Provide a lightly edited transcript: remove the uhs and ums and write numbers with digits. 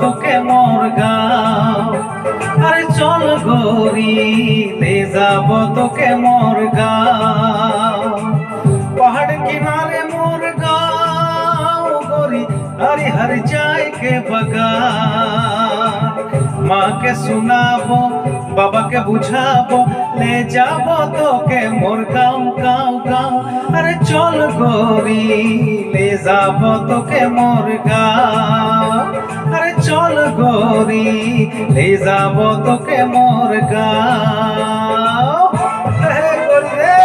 তোকে মোর গাঁও। আরে চল গরি লে যাব তোকে মোর গাঁও। পাহাড় কিনারে মোর গাঁও গরি, हरी हर जाए के बगान। माँ के सुनाबो बाबा के बुझाबो, ले जाबो तो के मोर गाँव गाँव गाँव। अरे चल गोरी ले जाबो तो के मोर गाँव। अरे चल गोरी ले जाबो तो के मोर गाँव। गोरी रे